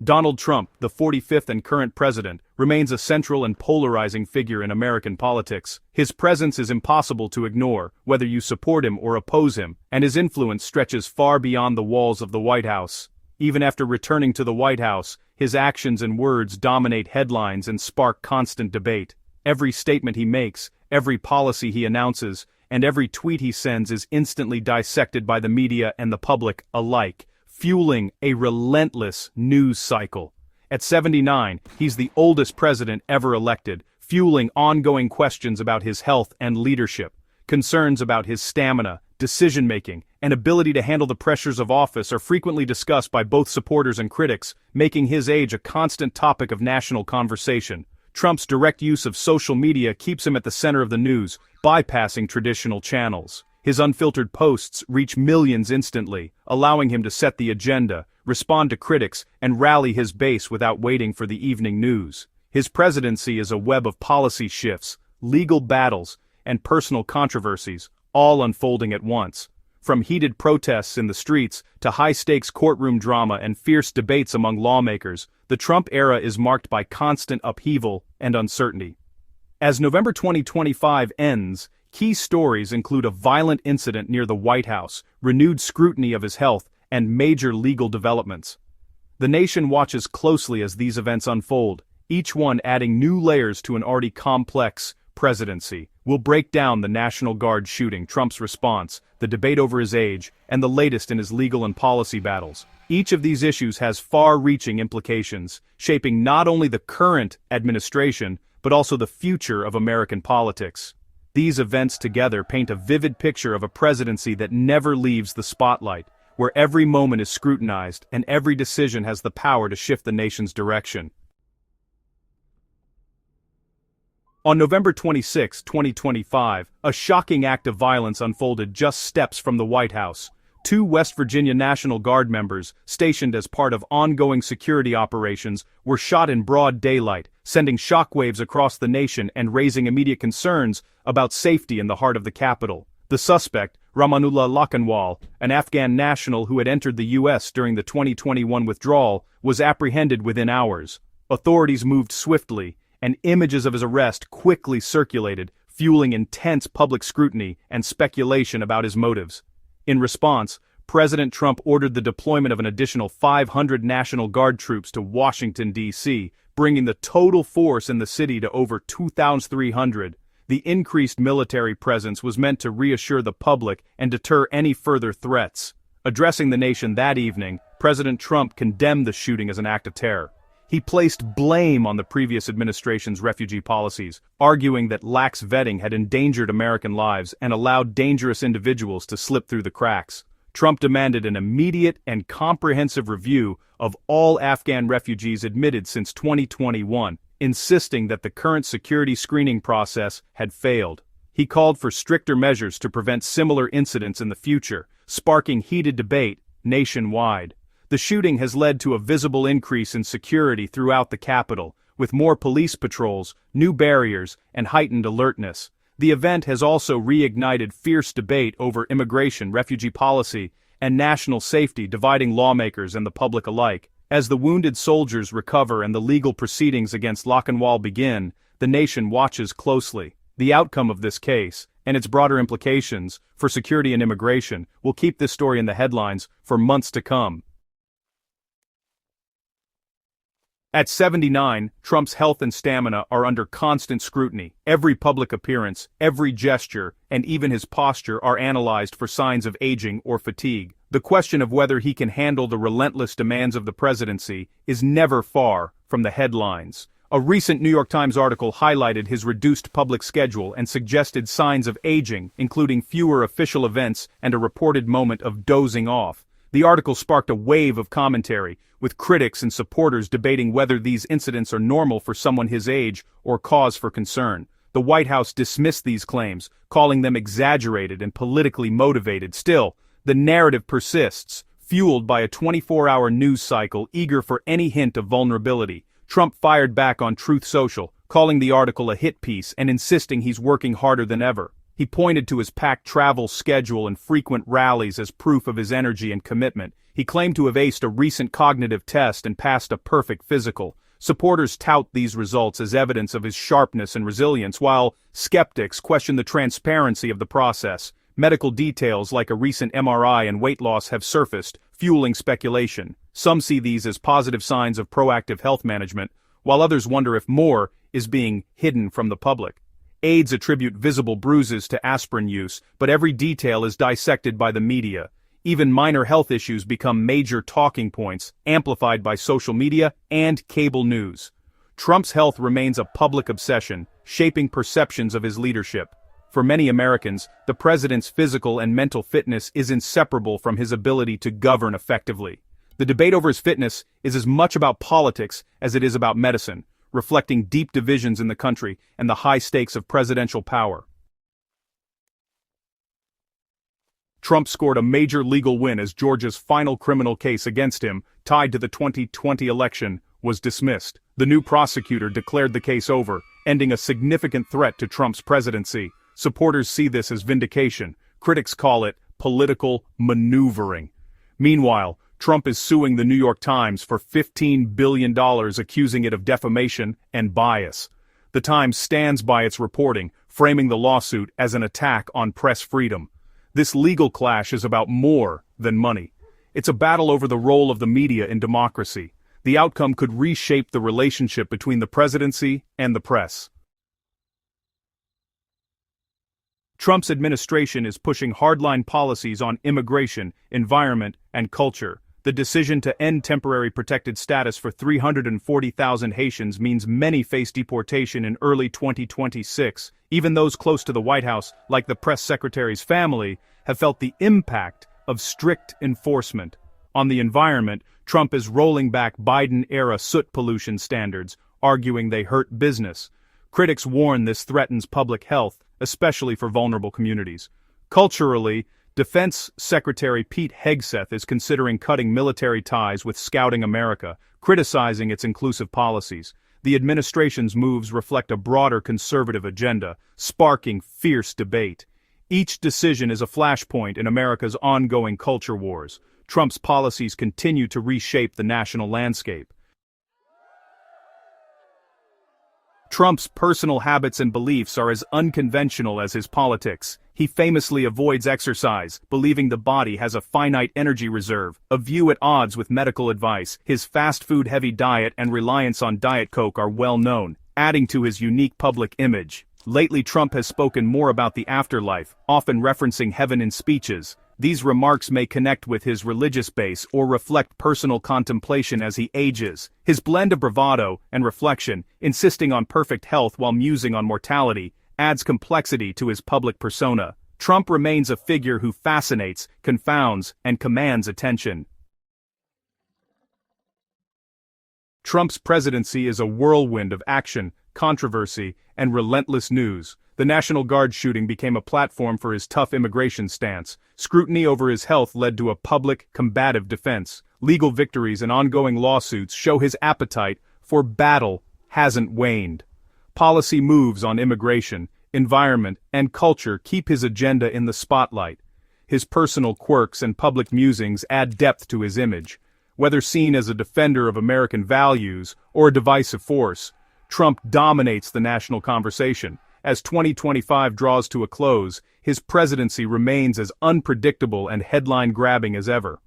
Donald Trump, the 45th and current president, remains a central and polarizing figure in American politics. His presence is impossible to ignore, whether you support him or oppose him, and his influence stretches far beyond the walls of the White House. Even after returning to the White House, his actions and words dominate headlines and spark constant debate. Every statement he makes, every policy he announces, and every tweet he sends is instantly dissected by the media and the public alike, fueling a relentless news cycle. At 79, he's the oldest president ever elected, fueling ongoing questions about his health and leadership, concerns about his stamina, decision-making, and ability to handle the pressures of office are frequently discussed by both supporters and critics, making his age a constant topic of national conversation. Trump's direct use of social media keeps him at the center of the news, bypassing traditional channels. His unfiltered posts reach millions instantly, allowing him to set the agenda, respond to critics, and rally his base without waiting for the evening news. His presidency is a web of policy shifts, legal battles, and personal controversies, all unfolding at once. From heated protests in the streets to high-stakes courtroom drama and fierce debates among lawmakers, the Trump era is marked by constant upheaval and uncertainty. As November 2025 ends, key stories include a violent incident near the White House, renewed scrutiny of his health, and major legal developments. The nation watches closely as these events unfold, each one adding new layers to an already complex presidency. We'll break down the National Guard shooting, Trump's response, the debate over his age, and the latest in his legal and policy battles. Each of these issues has far-reaching implications, shaping not only the current administration, but also the future of American politics. These events together paint a vivid picture of a presidency that never leaves the spotlight, where every moment is scrutinized and every decision has the power to shift the nation's direction. On November 26, 2025, a shocking act of violence unfolded just steps from the White House. Two West Virginia National Guard members, stationed as part of ongoing security operations, were shot in broad daylight, sending shockwaves across the nation and raising immediate concerns about safety in the heart of the Capitol. The suspect, Rahmanullah Lakhanwal, an Afghan national who had entered the U.S. during the 2021 withdrawal, was apprehended within hours. Authorities moved swiftly, and images of his arrest quickly circulated, fueling intense public scrutiny and speculation about his motives. In response, President Trump ordered the deployment of an additional 500 National Guard troops to Washington, D.C., bringing the total force in the city to over 2,300. The increased military presence was meant to reassure the public and deter any further threats. Addressing the nation that evening, President Trump condemned the shooting as an act of terror. He placed blame on the previous administration's refugee policies, arguing that lax vetting had endangered American lives and allowed dangerous individuals to slip through the cracks. Trump demanded an immediate and comprehensive review of all Afghan refugees admitted since 2021, insisting that the current security screening process had failed. He called for stricter measures to prevent similar incidents in the future, sparking heated debate nationwide. The shooting has led to a visible increase in security throughout the Capitol, with more police patrols, new barriers, and heightened alertness. The event has also reignited fierce debate over immigration, refugee policy, and national safety, dividing lawmakers and the public alike. As the wounded soldiers recover and the legal proceedings against Lakhanwal begin, the nation watches closely. The outcome of this case, and its broader implications for security and immigration, will keep this story in the headlines for months to come. At 79, Trump's health and stamina are under constant scrutiny. Every public appearance, every gesture, and even his posture are analyzed for signs of aging or fatigue. The question of whether he can handle the relentless demands of the presidency is never far from the headlines. A recent New York Times article highlighted his reduced public schedule and suggested signs of aging, including fewer official events and a reported moment of dozing off. The article sparked a wave of commentary, with critics and supporters debating whether these incidents are normal for someone his age or cause for concern. The White House dismissed these claims, calling them exaggerated and politically motivated. Still, the narrative persists, fueled by a 24-hour news cycle eager for any hint of vulnerability. Trump fired back on Truth Social, calling the article a hit piece and insisting he's working harder than ever. He pointed to his packed travel schedule and frequent rallies as proof of his energy and commitment. He claimed to have aced a recent cognitive test and passed a perfect physical. Supporters tout these results as evidence of his sharpness and resilience, while skeptics question the transparency of the process. Medical details like a recent MRI and weight loss have surfaced, fueling speculation. Some see these as positive signs of proactive health management, while others wonder if more is being hidden from the public. Aides attribute visible bruises to aspirin use, but every detail is dissected by the media. Even minor health issues become major talking points, amplified by social media and cable news. Trump's health remains a public obsession, shaping perceptions of his leadership. For many Americans, the president's physical and mental fitness is inseparable from his ability to govern effectively. The debate over his fitness is as much about politics as it is about medicine, reflecting deep divisions in the country and the high stakes of presidential power. Trump scored a major legal win as Georgia's final criminal case against him, tied to the 2020 election, was dismissed. The new prosecutor declared the case over, ending a significant threat to Trump's presidency. Supporters see this as vindication. Critics call it political maneuvering. Meanwhile, Trump is suing the New York Times for $15 billion, accusing it of defamation and bias. The Times stands by its reporting, framing the lawsuit as an attack on press freedom. This legal clash is about more than money. It's a battle over the role of the media in democracy. The outcome could reshape the relationship between the presidency and the press. Trump's administration is pushing hardline policies on immigration, environment, and culture. The decision to end temporary protected status for 340,000 Haitians means many face deportation in early 2026. Even those close to the White House, like the press secretary's family, have felt the impact of strict enforcement. On the environment, Trump is rolling back Biden-era soot pollution standards, arguing they hurt business. Critics warn this threatens public health, especially for vulnerable communities. Culturally, Defense Secretary Pete Hegseth is considering cutting military ties with Scouting America, criticizing its inclusive policies. The administration's moves reflect a broader conservative agenda, sparking fierce debate. Each decision is a flashpoint in America's ongoing culture wars. Trump's policies continue to reshape the national landscape. Trump's personal habits and beliefs are as unconventional as his politics. He famously avoids exercise, believing the body has a finite energy reserve, a view at odds with medical advice. His fast food-heavy diet and reliance on Diet Coke are well known, adding to his unique public image. Lately, Trump has spoken more about the afterlife, often referencing heaven in speeches. These remarks may connect with his religious base or reflect personal contemplation as he ages. His blend of bravado and reflection, insisting on perfect health while musing on mortality, adds complexity to his public persona. Trump remains a figure who fascinates, confounds, and commands attention. Trump's presidency is a whirlwind of action, controversy, and relentless news. The National Guard shooting became a platform for his tough immigration stance. Scrutiny over his health led to a public, combative defense. Legal victories and ongoing lawsuits show his appetite for battle hasn't waned. Policy moves on immigration, environment, and culture keep his agenda in the spotlight. His personal quirks and public musings add depth to his image. Whether seen as a defender of American values or a divisive force, Trump dominates the national conversation. As 2025 draws to a close, his presidency remains as unpredictable and headline-grabbing as ever.